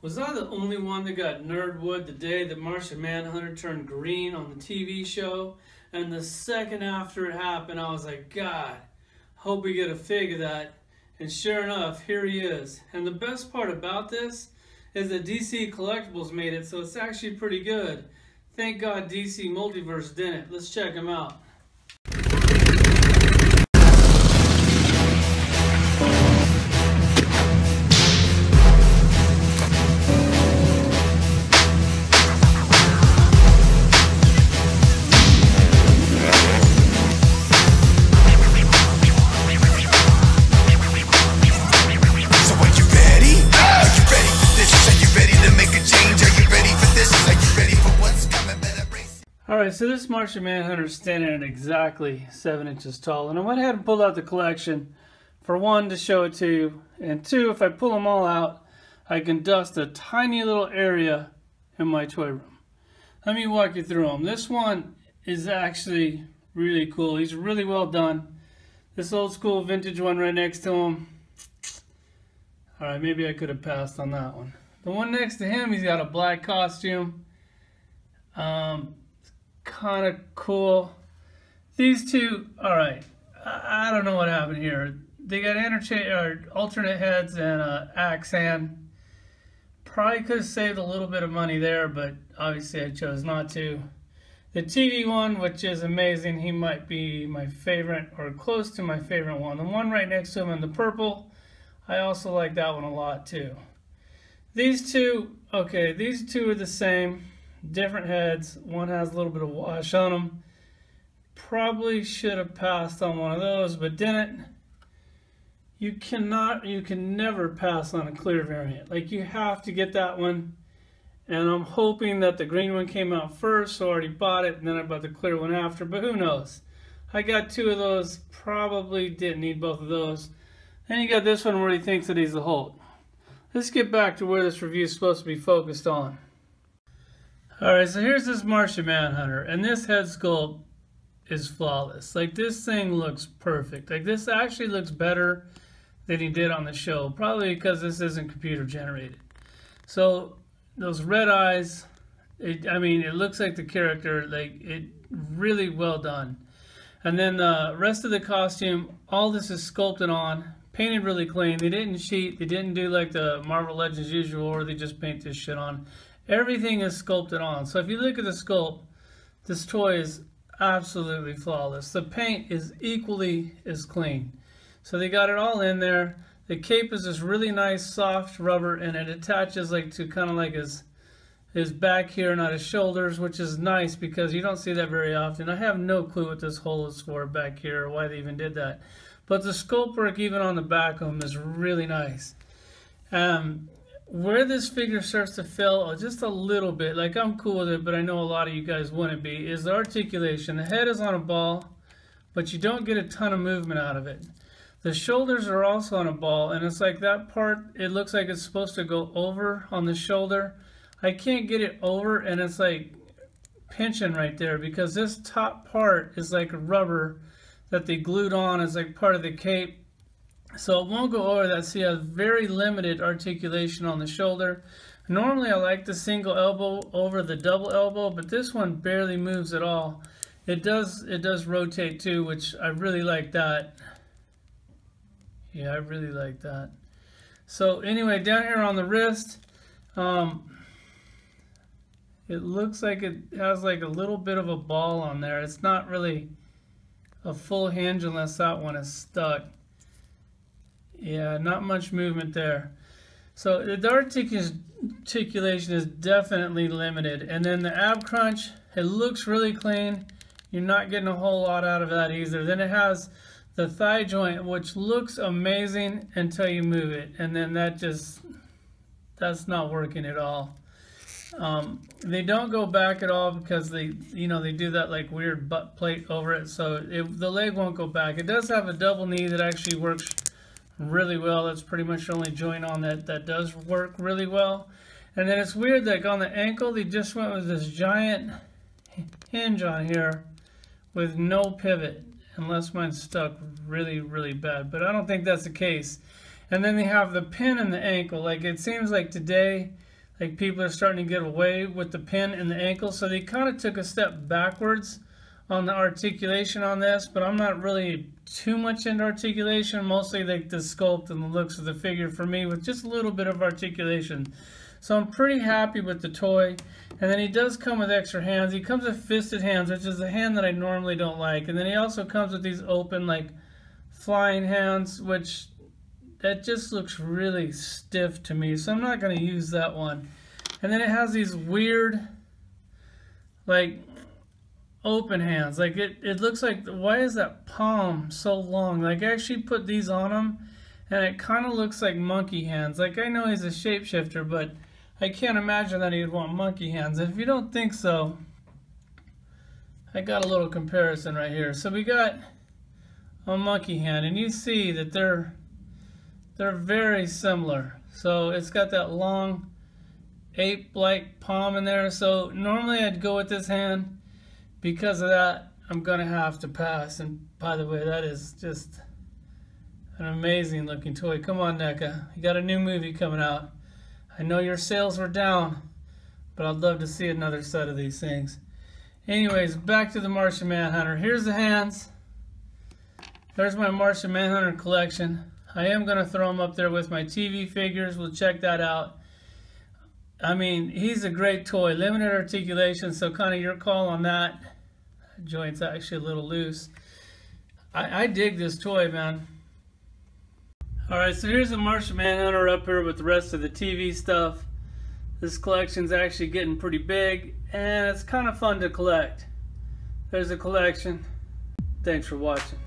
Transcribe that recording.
Was I the only one that got nerdwood the day that Martian Manhunter turned green on the TV show? And the second after it happened, I was like, God, hope we get a fig of that. And sure enough, here he is. And the best part about this is that DC Collectibles made it, so it's actually pretty good. Thank God DC Multiverse didn't. Let's check him out. Alright, so this Martian Manhunter is standing at exactly 7 inches tall, and I went ahead and pulled out the collection for one, to show it to you, and two, if I pull them all out, I can dust a tiny little area in my toy room. Let me walk you through them. This one is actually really cool. He's really well done. This old school vintage one right next to him. Alright, maybe I could have passed on that one. The one next to him, he's got a black costume. Kind of cool. These two, alright, I don't know what happened here. They got alternate heads and axe hand. Probably could have saved a little bit of money there, but obviously I chose not to. The TV one, which is amazing, he might be my favorite or close to my favorite one. The one right next to him in the purple, I also like that one a lot too. These two, okay, these two are the same. Different heads. One has a little bit of wash on them. Probably should have passed on one of those, but didn't. You can never pass on a clear variant. Like, you have to get that one. And I'm hoping that the green one came out first, so I already bought it, and then I bought the clear one after, but who knows. I got two of those, probably didn't need both of those. Then you got this one where he thinks that he's the Hulk. Let's get back to where this review is supposed to be focused on. Alright, so here's this Martian Manhunter, and this head sculpt is flawless. Like, this thing looks perfect. Like, this actually looks better than he did on the show, probably because this isn't computer generated. So, those red eyes, I mean, it looks like the character, like, it really well done. And then the rest of the costume, all this is sculpted on, painted really clean. They didn't cheat, they didn't do like the Marvel Legends usual, or they just paint this shit on. Everything is sculpted on. So if you look at the sculpt, this toy is absolutely flawless. The paint is equally as clean. So they got it all in there. The cape is this really nice soft rubber, and it attaches like to kind of like his back here, not his shoulders, which is nice because you don't see that very often. I have no clue what this hole is for back here or why they even did that. But the sculpt work even on the back of them is really nice. Where this figure starts to fail just a little bit, like I'm cool with it, but I know a lot of you guys wouldn't be, is the articulation. The head is on a ball, but you don't get a ton of movement out of it. The shoulders are also on a ball, and it's like that part, it looks like it's supposed to go over on the shoulder. I can't get it over, and it's like pinching right there because this top part is like a rubber that they glued on as like part of the cape. So it won't go over that, so you have very limited articulation on the shoulder. Normally I like the single elbow over the double elbow, but this one barely moves at all. It does rotate too, which I really like that. Yeah, I really like that. So anyway, down here on the wrist, it looks like it has like a little bit of a ball on there. It's not really a full hinge unless that one is stuck. Yeah, not much movement there. So the articulation is definitely limited. And then the ab crunch, it looks really clean. You're not getting a whole lot out of that either. Then it has the thigh joint, which looks amazing until you move it. And then that's not working at all. They don't go back at all because they do that like weird butt plate over it. So the leg won't go back. It does have a double knee that actually works really well. That's pretty much the only joint on that does work really well. And then it's weird, like on the ankle, they just went with this giant hinge on here with no pivot, unless mine's stuck really, really bad. But I don't think that's the case. And then they have the pin in the ankle. Like, it seems like today like people are starting to get away with the pin in the ankle, so they kind of took a step backwards on the articulation on this, but I'm not really too much into articulation, mostly like the sculpt and the looks of the figure for me with just a little bit of articulation. So I'm pretty happy with the toy. And then he does come with extra hands. He comes with fisted hands, which is a hand that I normally don't like. And then he also comes with these open, like, flying hands, which that just looks really stiff to me. So I'm not going to use that one. And then it has these weird, like, open hands. Like, it looks like, why is that palm so long? Like, I actually put these on him, and it kind of looks like monkey hands. Like, I know he's a shapeshifter, but I can't imagine that he'd want monkey hands. If you don't think so, I got a little comparison right here. So we got a monkey hand, and you see that they're very similar. So it's got that long ape-like palm in there. So normally I'd go with this hand. Because of that, I'm gonna have to pass. And by the way, that is just an amazing looking toy. Come on, NECA, you got a new movie coming out. I know your sales were down, but I'd love to see another set of these things. Anyways, back to the Martian Manhunter. Here's the hands. There's my Martian Manhunter collection. I am going to throw him up there with my TV figures. We'll check that out. I mean, he's a great toy. Limited articulation, so kind of your call on that. Joint's actually a little loose. I dig this toy, man. Alright, so here's the Martian Manhunter up here with the rest of the TV stuff. This collection's actually getting pretty big, and it's kind of fun to collect. There's a collection. Thanks for watching.